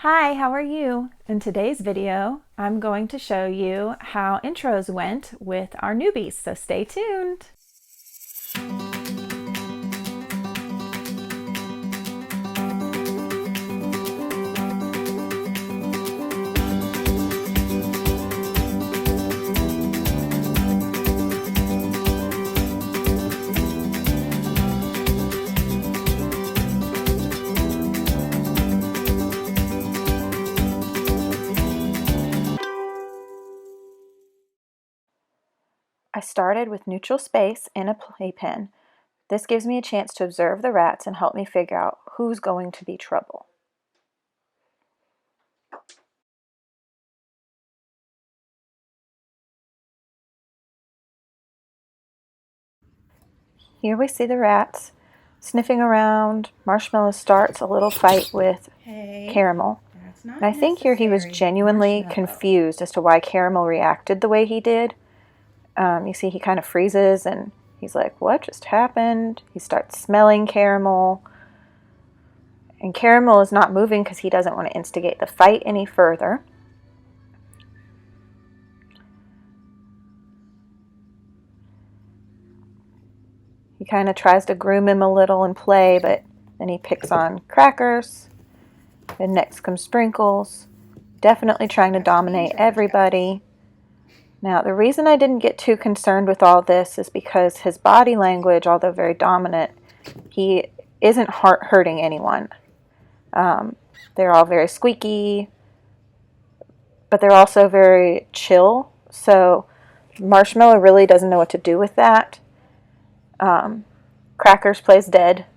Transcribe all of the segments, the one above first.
Hi, how are you? In today's video, I'm going to show you how intros went with our newbies, so stay tuned. I started with neutral space and a playpen. This gives me a chance to observe the rats and help me figure out who's going to be trouble. Here we see the rats sniffing around. Marshmellow starts a little fight with Caramel. And I think here he was genuinely confused as to why Caramel reacted the way he did. You see he kind of freezes and he's like, what just happened? He starts smelling Caramel. And Caramel is not moving because he doesn't want to instigate the fight any further. He kind of tries to groom him a little and play, but then he picks on Crackers. And next comes Sprinkles. Definitely trying to dominate everybody. Now, the reason I didn't get too concerned with all this is because his body language, although very dominant, he isn't hurting anyone. They're all very squeaky, but they're also very chill. So Marshmellow really doesn't know what to do with that. Crackers plays dead.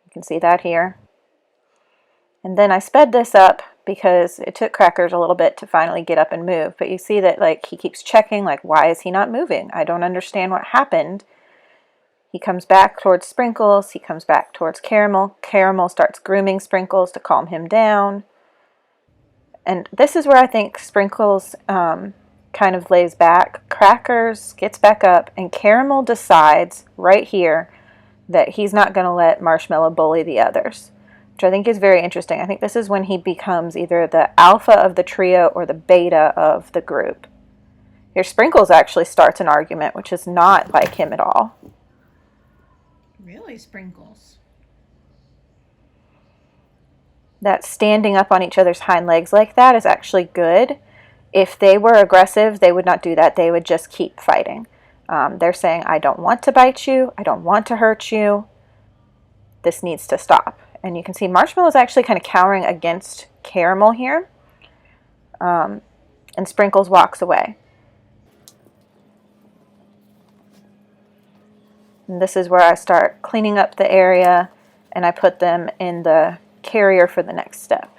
You can see that here. And then I sped this up because it took Crackers a little bit to finally get up and move. But you see that like he keeps checking, like, why is he not moving? I don't understand what happened. He comes back towards Sprinkles. He comes back towards Caramel. Caramel starts grooming Sprinkles to calm him down. And this is where I think Sprinkles kind of lays back. Crackers gets back up, and Caramel decides right here that he's not going to let Marshmellow bully the others, which I think is very interesting. I think this is when he becomes either the alpha of the trio or the beta of the group. Here, Sprinkles actually starts an argument, which is not like him at all. Really, Sprinkles? That standing up on each other's hind legs like that is actually good. If they were aggressive, they would not do that. They would just keep fighting. They're saying, I don't want to bite you. I don't want to hurt you. This needs to stop. And you can see Marshmellow is actually kind of cowering against Caramel here. And Sprinkles walks away. And this is where I start cleaning up the area, and I put them in the carrier for the next step.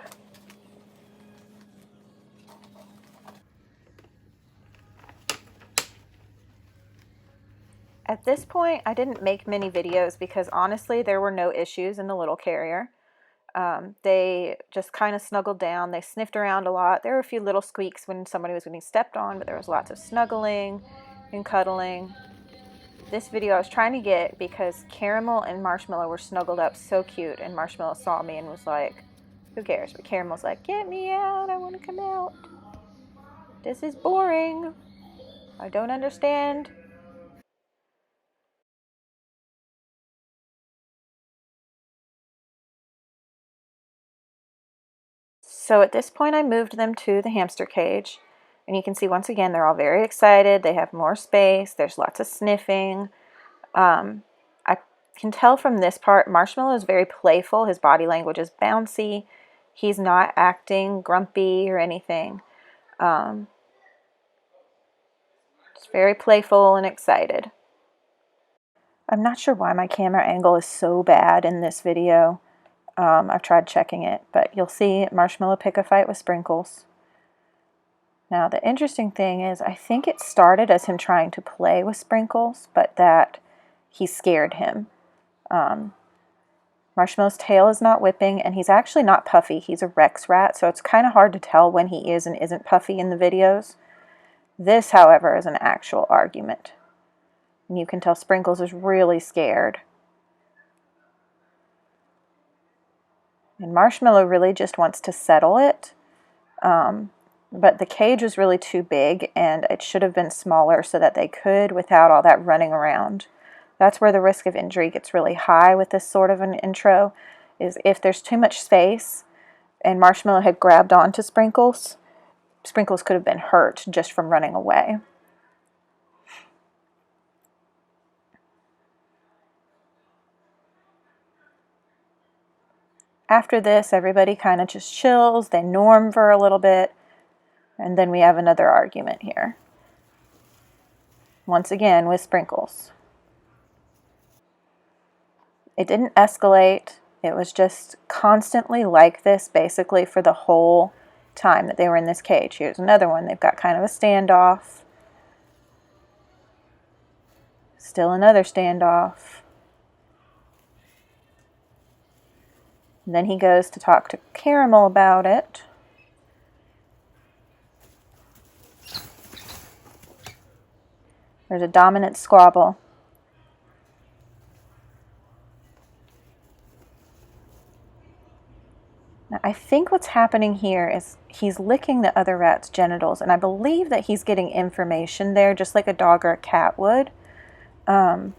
At this point, I didn't make many videos because honestly, there were no issues in the little carrier. They just kind of snuggled down. They sniffed around a lot. There were a few little squeaks when somebody was getting stepped on, but there was lots of snuggling and cuddling. This video I was trying to get because Caramel and Marshmellow were snuggled up so cute, and Marshmellow saw me and was like, who cares? But Caramel's like, get me out. I want to come out. This is boring. I don't understand. So at this point I moved them to the hamster cage, and you can see once again they're all very excited. They have more space. There's lots of sniffing. I can tell from this part Marshmellow is very playful. His body language is bouncy. He's not acting grumpy or anything. Just very playful and excited. I'm not sure why my camera angle is so bad in this video. I've tried checking it, but you'll see Marshmellow pick a fight with Sprinkles. Now, the interesting thing is I think it started as him trying to play with Sprinkles, but that he scared him. Marshmellow's tail is not whipping, and he's actually not puffy. He's a Rex rat, so it's kind of hard to tell when he is and isn't puffy in the videos. This, however, is an actual argument. And you can tell Sprinkles is really scared. And Marshmellow really just wants to settle it, but the cage was really too big and it should have been smaller so that they could without all that running around. That's where the risk of injury gets really high with this sort of an intro, is if there's too much space and Marshmellow had grabbed onto Sprinkles, Sprinkles could have been hurt just from running away. After this, everybody kind of just chills, they norm for a little bit, and then we have another argument here. Once again with Sprinkles. It didn't escalate. It was just constantly like this basically for the whole time that they were in this cage. Here's another one. They've got kind of a standoff. Still another standoff. And then he goes to talk to Caramel about it. There's a dominant squabble. Now, I think what's happening here is he's licking the other rat's genitals, and I believe that he's getting information there, just like a dog or a cat would. But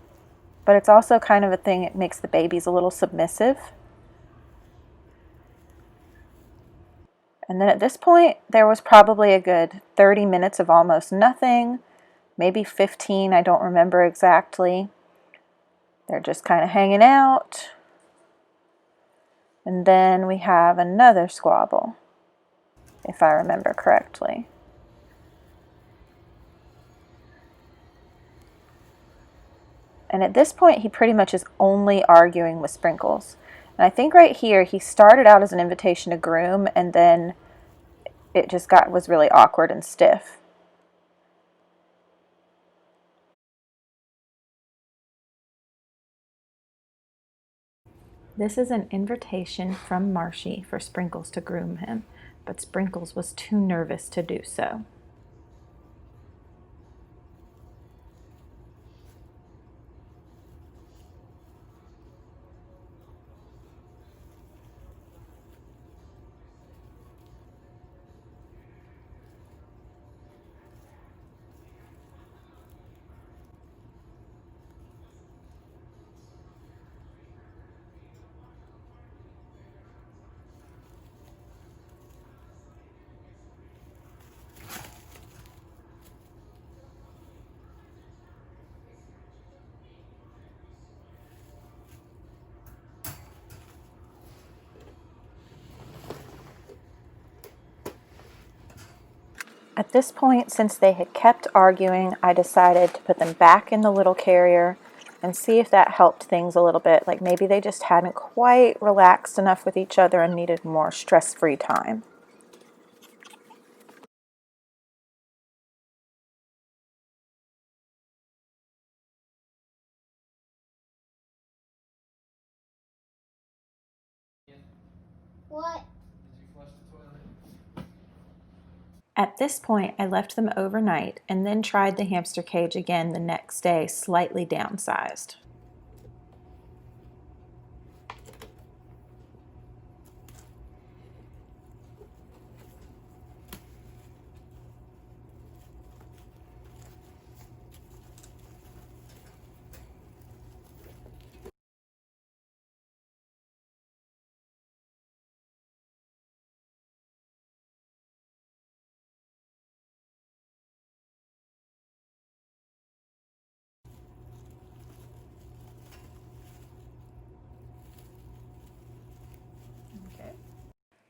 it's also kind of a thing that makes the babies a little submissive. And then at this point, there was probably a good 30 minutes of almost nothing, maybe 15, I don't remember exactly. They're just kind of hanging out. And then we have another squabble, if I remember correctly. And at this point, he pretty much is only arguing with Sprinkles. And I think right here, he started out as an invitation to groom, and then it just was really awkward and stiff. This is an invitation from Marshy for Sprinkles to groom him, but Sprinkles was too nervous to do so. At this point, since they had kept arguing, I decided to put them back in the little carrier and see if that helped things a little bit. Like maybe they just hadn't quite relaxed enough with each other and needed more stress-free time. What? At this point, I left them overnight and then tried the hamster cage again the next day, slightly downsized.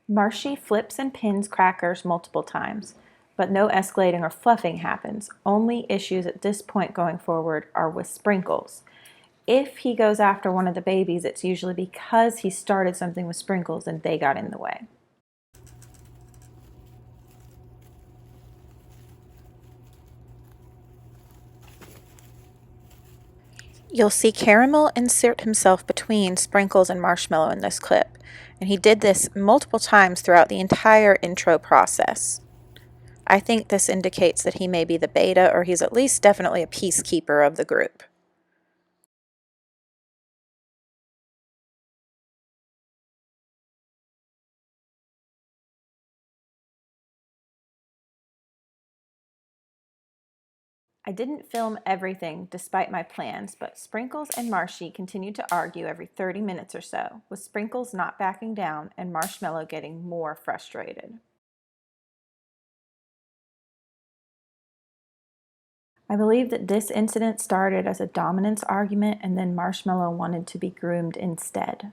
Marshy flips and pins Crackers multiple times, but no escalating or fluffing happens. Only issues at this point going forward are with Sprinkles. If he goes after one of the babies, it's usually because he started something with Sprinkles and they got in the way. You'll see Caramel insert himself between Sprinkles and Marshmellow in this clip, and he did this multiple times throughout the entire intro process. I think this indicates that he may be the beta, or he's at least definitely a peacekeeper of the group. I didn't film everything despite my plans, but Sprinkles and Marshy continued to argue every 30 minutes or so, with Sprinkles not backing down and Marshmellow getting more frustrated. I believe that this incident started as a dominance argument and then Marshmellow wanted to be groomed instead.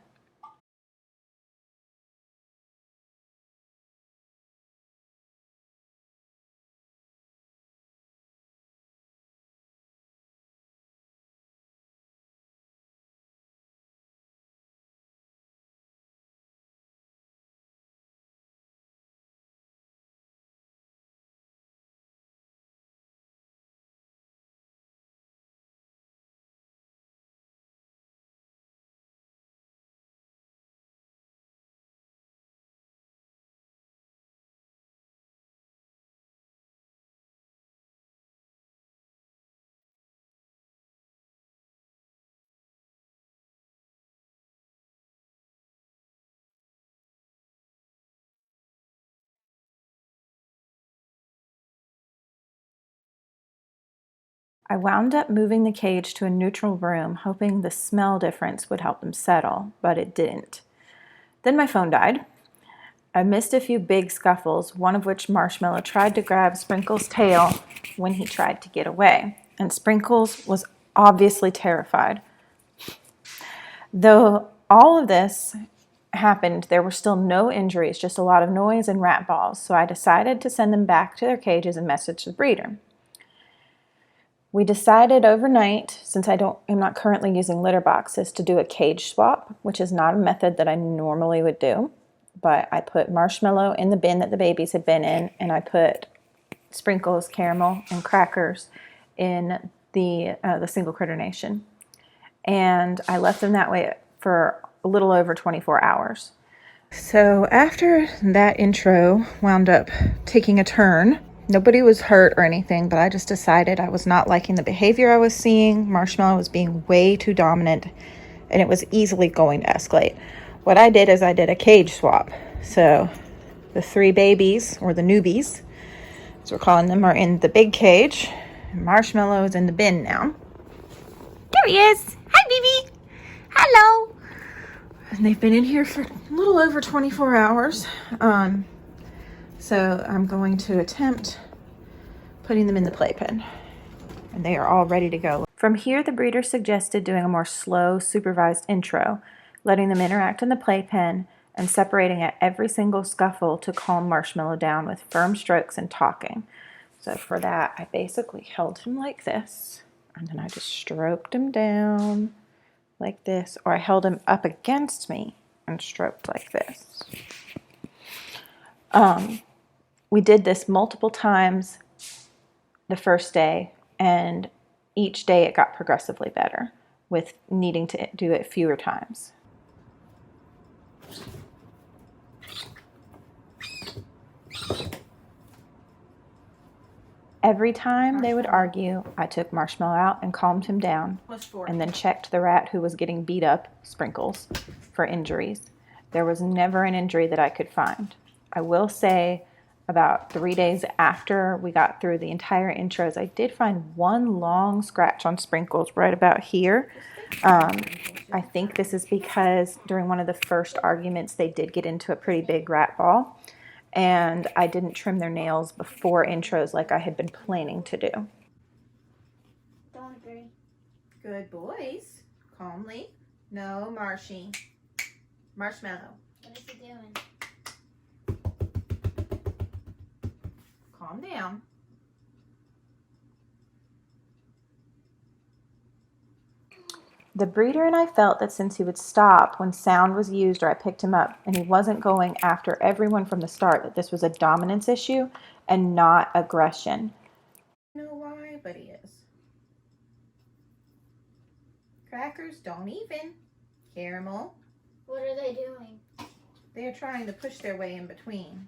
I wound up moving the cage to a neutral room, hoping the smell difference would help them settle, but it didn't. Then my phone died. I missed a few big scuffles, one of which Marshmellow tried to grab Sprinkles' tail when he tried to get away, and Sprinkles was obviously terrified. Though all of this happened, there were still no injuries, just a lot of noise and rat balls, so I decided to send them back to their cages and message the breeder. We decided overnight, since I'm not currently using litter boxes, to do a cage swap, which is not a method that I normally would do. But I put Marshmellow in the bin that the babies had been in, and I put Sprinkles, Caramel, and Crackers in the single critter nation. And I left them that way for a little over 24 hours. So after that intro wound up taking a turn, nobody was hurt or anything, but I just decided I was not liking the behavior I was seeing. Marshmellow was being way too dominant, and it was easily going to escalate. What I did is I did a cage swap. So the 3 babies, or the newbies, as we're calling them, are in the big cage. Marshmellow is in the bin now. There he is. Hi, baby. Hello. And they've been in here for a little over 24 hours. So I'm going to attempt putting them in the playpen. And they are all ready to go. From here, the breeder suggested doing a more slow, supervised intro, letting them interact in the playpen and separating at every single scuffle to calm Marshmellow down with firm strokes and talking. So for that, I basically held him like this, and then I just stroked him down like this, or I held him up against me and stroked like this. We did this multiple times the first day, and each day it got progressively better with needing to do it fewer times. Every time they would argue, I took Marshmellow out and calmed him down, and then checked the rat who was getting beat up, Sprinkles, for injuries. There was never an injury that I could find. I will say about 3 days after we got through the entire intros, I did find one long scratch on Sprinkles right about here. I think this is because during one of the first arguments, they did get into a pretty big rat ball. And I didn't trim their nails before intros like I had been planning to do. Don't agree. Good boys. Calmly. No, Marshy. Marshmellow. What is he doing? Calm down. The breeder and I felt that since he would stop when sound was used or I picked him up, and he wasn't going after everyone from the start, that this was a dominance issue and not aggression. I don't know why, but he is. Crackers, don't even. Caramel. What are they doing? They are trying to push their way in between.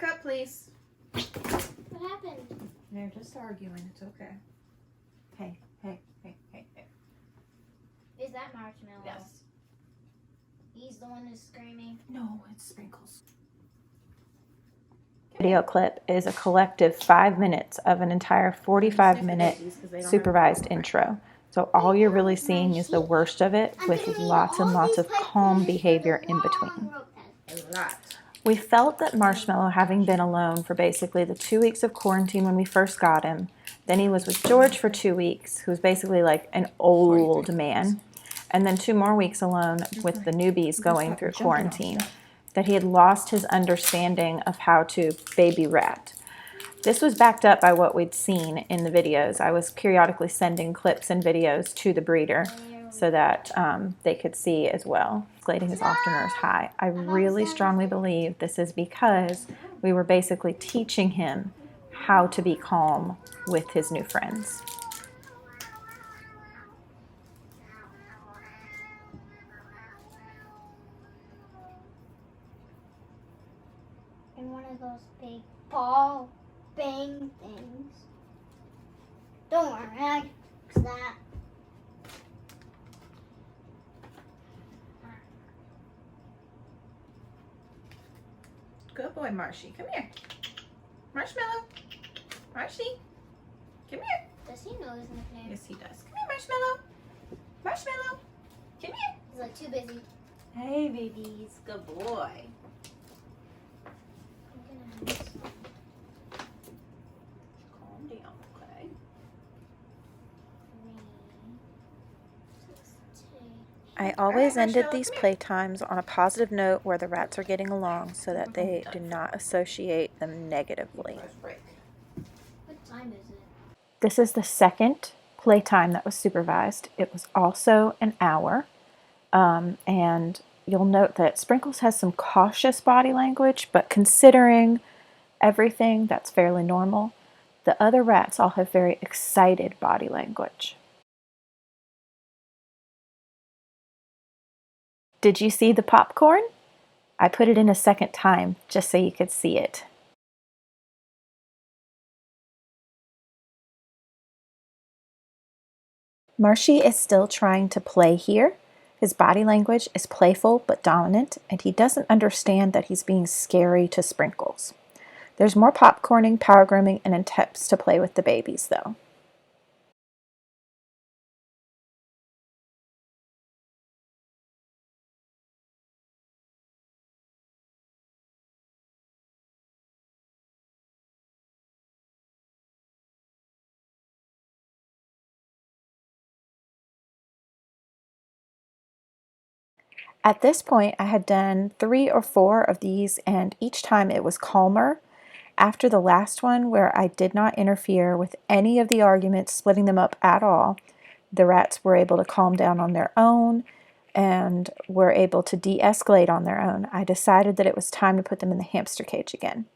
Back up, please. What happened? They're just arguing. It's okay. Hey, hey, hey, hey, hey. Is that Marshmellow? Yes. He's the one who's screaming. No, it's Sprinkles. Video clip is a collective 5 minutes of an entire 45-minute supervised intro. So all you're really seeing is the worst of it with lots and lots of calm behavior in between. A lot. We felt that Marshmellow, having been alone for basically the 2 weeks of quarantine when we first got him, then he was with George for 2 weeks, who's basically like an old man, and then 2 more weeks alone with the newbies going through quarantine, that he had lost his understanding of how to baby rat. This was backed up by what we'd seen in the videos. I was periodically sending clips and videos to the breeder so that they could see as well. Escalating his ofteners high. I really strongly believe this is because we were basically teaching him how to be calm with his new friends. And one of those big ball bang things. Don't worry, I fix that. Good boy, Marshy. Come here. Marshmellow. Marshy. Come here. Does he know his nickname? Yes, he does. Come here, Marshmellow. Marshmellow. Come here. He's like too busy. Hey, babies. Good boy. I'm gonna have some. Calm down, okay? 3, 6, 2. I always ended these playtimes on a positive note where the rats are getting along so that they do not associate them negatively. What time is it? This is the second playtime that was supervised. It was also an hour. And you'll note that Sprinkles has some cautious body language, but considering everything, that's fairly normal. The other rats all have very excited body language. Did you see the popcorn? I put it in a second time just so you could see it. Marshy is still trying to play here. His body language is playful but dominant, and he doesn't understand that he's being scary to Sprinkles. There's more popcorning, power grooming, and attempts to play with the babies, though. At this point, I had done 3 or 4 of these, and each time it was calmer. After the last one, where I did not interfere with any of the arguments, splitting them up at all, the rats were able to calm down on their own and were able to de-escalate on their own. I decided that it was time to put them in the hamster cage again.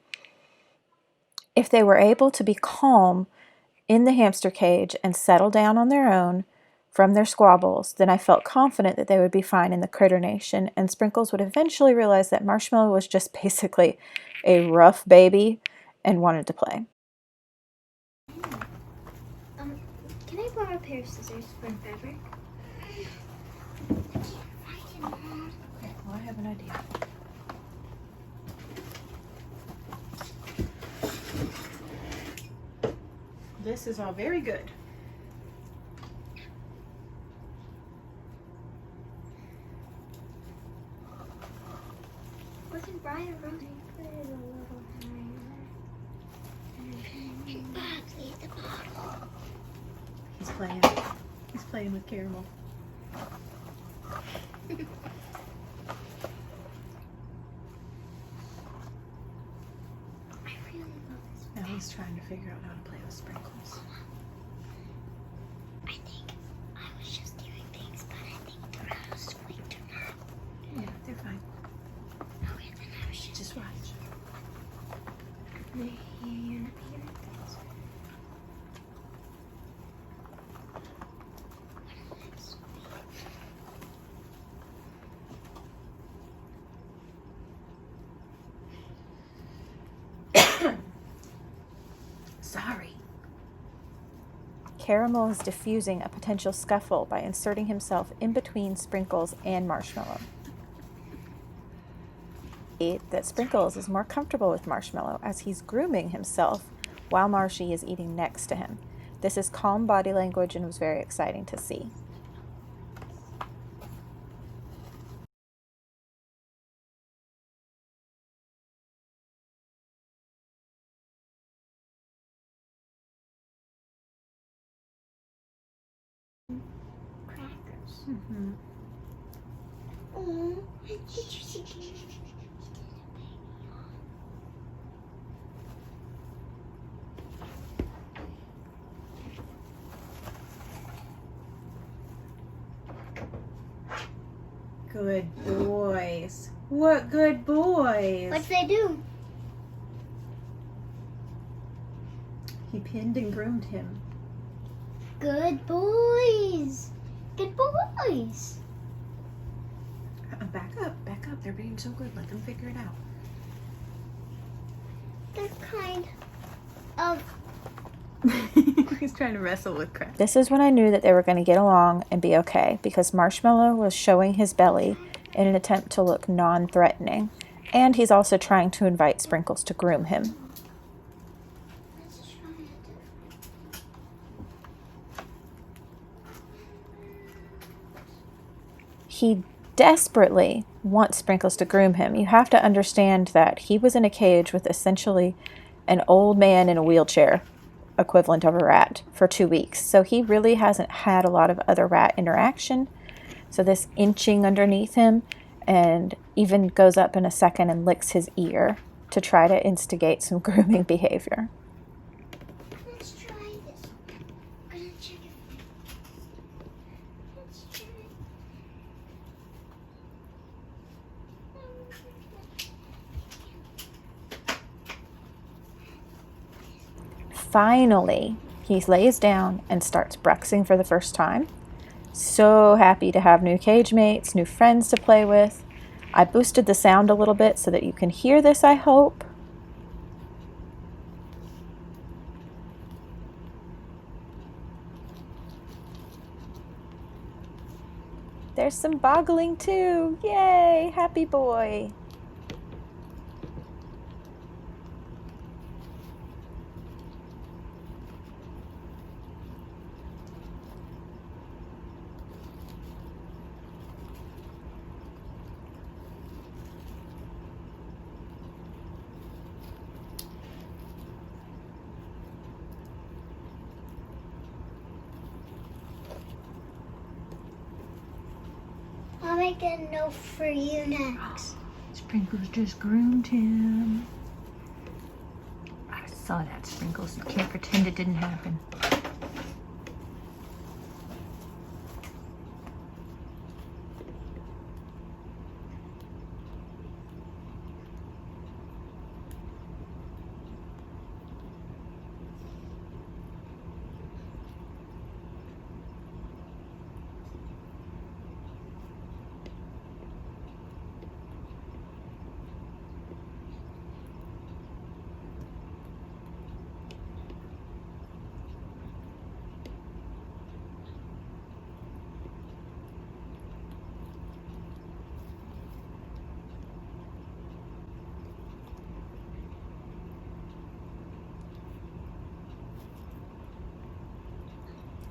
If they were able to be calm in the hamster cage and settle down on their own from their squabbles, then I felt confident that they would be fine in the Critter Nation, and Sprinkles would eventually realize that Marshmellow was just basically a rough baby and wanted to play. Can I borrow a pair of scissors for fabric? Okay, well, I have an idea. This is all very good. Wasn't Brian running? Put it a little higher. He's playing. He's playing with caramel. I really love this. Now he's trying to figure out how to play with Sprinkles. I think I was just doing things, but I think the rats squeaked or not. Yeah, they're fine. Okay, then I was Just watch. They're here. sorry. Caramel is diffusing a potential scuffle by inserting himself in between Sprinkles and Marshmellow. That Sprinkles is more comfortable with Marshmellow as he's grooming himself while Marshy is eating next to him. This is calm body language and was very exciting to see. Crackers. Mm-hmm. Oh, did you see? Good boys. What good boys? What'd they do? He pinned and groomed him. Good boys. Good boys. Back up. They're being so good. Let them figure it out. They're kind of. He's trying to wrestle with crap. This is when I knew that they were going to get along and be okay, because Marshmellow was showing his belly in an attempt to look non-threatening, and he's also trying to invite Sprinkles to groom him. He desperately wants Sprinkles to groom him. You have to understand that he was in a cage with essentially an old man in a wheelchair, equivalent of a rat, for 2 weeks. So he really hasn't had a lot of other rat interaction. So this inching underneath him, and even goes up in a second and licks his ear to try to instigate some grooming behavior. Let's try this. I'm gonna check it. Let's try it. Finally, he lays down and starts bruxing for the first time. So happy to have new cage mates, new friends to play with. I boosted the sound a little bit so that you can hear this, I hope. There's some boggling too. Yay, happy boy. I'll make a note for you next. Sprinkles just groomed him. I saw that, Sprinkles. You can't pretend it didn't happen.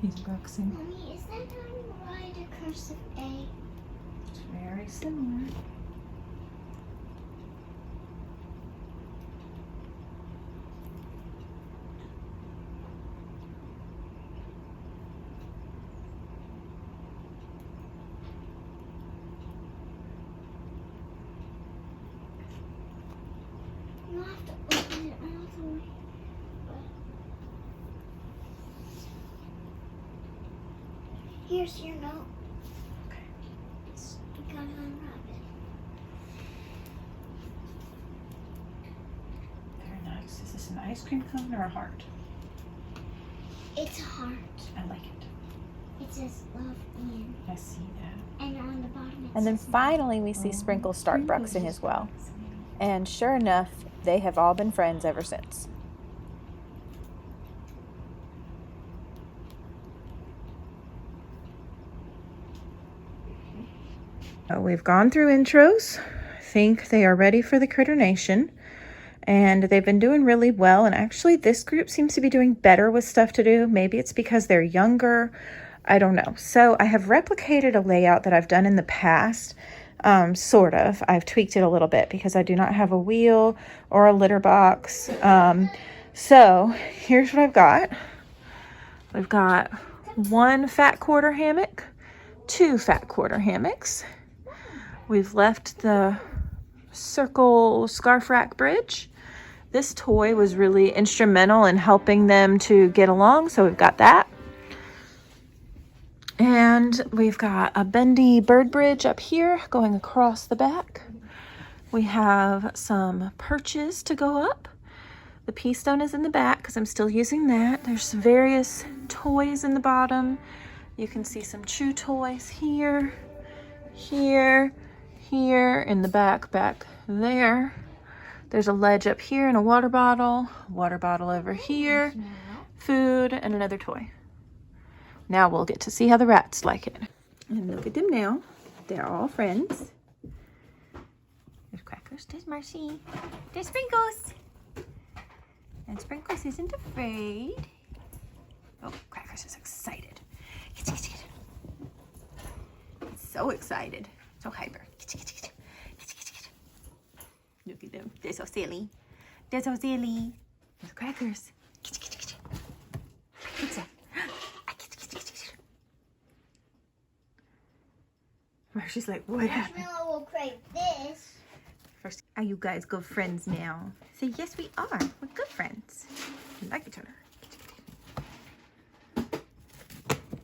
He's bruxing. Mommy, is that how you write a cursive A? It's very similar. You have to open it all the way. Here's your note. Okay. You gotta unwrap it. Very nice. Is this an ice cream cone or a heart? It's a heart. I like it. It says love in. I see that. And on the bottom it And then says finally we see Sprinkles start bruxing as well. And sure enough, they have all been friends ever since. We've gone through intros. I think they are ready for the Critter Nation. And they've been doing really well. And actually, this group seems to be doing better with stuff to do. Maybe it's because they're younger. I don't know. So I have replicated a layout that I've done in the past. Sort of. I've tweaked it a little bit because I do not have a wheel or a litter box. So here's what I've got. We've got 1 fat quarter hammock, 2 fat quarter hammocks. We've left the circle scarf rack bridge. This toy was really instrumental in helping them to get along, so we've got that. And we've got a bendy bird bridge up here going across the back. We have some perches to go up. The pea stone is in the back because I'm still using that. There's various toys in the bottom. You can see some chew toys here, here, here, in the back there. There's a ledge up here and a water bottle over here, food, and another toy. Now we'll get to see how the rats like it. And look at them now. They're all friends. There's Crackers, there's Marcy, there's Sprinkles. And Sprinkles isn't afraid. Oh, Crackers is excited. He's so excited. So hyper. Look at them. They're so silly. They're so silly. There's Crackers. Pizza. She's like, what happened? Marshmellow will crave this. First, are you guys good friends now? Say, yes, we are. We're good friends. We like each other.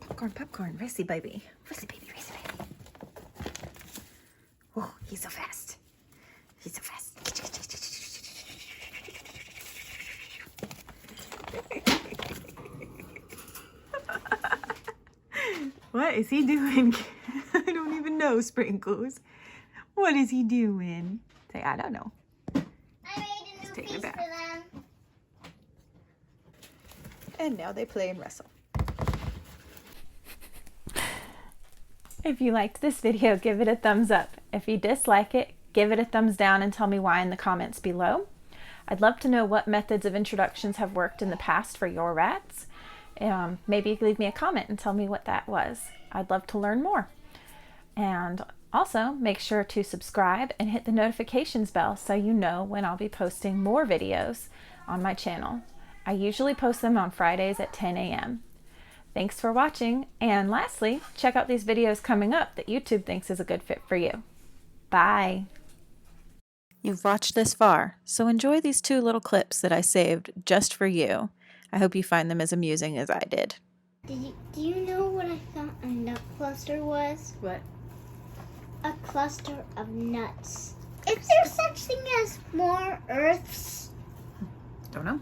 Popcorn, popcorn. Racy baby. Racy baby, racy baby. Oh, he's so fast. He's so fast. What is he doing? I don't even know, Sprinkles. What is he doing? Say, I don't know. I made a new piece for them. And now they play and wrestle. If you liked this video, give it a thumbs up. If you dislike it, give it a thumbs down and tell me why in the comments below. I'd love to know what methods of introductions have worked in the past for your rats. Maybe you could leave me a comment and tell me what that was. I'd love to learn more. And also make sure to subscribe and hit the notifications bell so you know when I'll be posting more videos on my channel. I usually post them on Fridays at 10 a.m. Thanks for watching, and lastly, check out these videos coming up that YouTube thinks is a good fit for you. Bye! You've watched this far, so enjoy these 2 little clips that I saved just for you. I hope you find them as amusing as I did. Do you know what I thought a nut cluster was? What? A cluster of nuts. Is there such thing as more Earths? Don't know.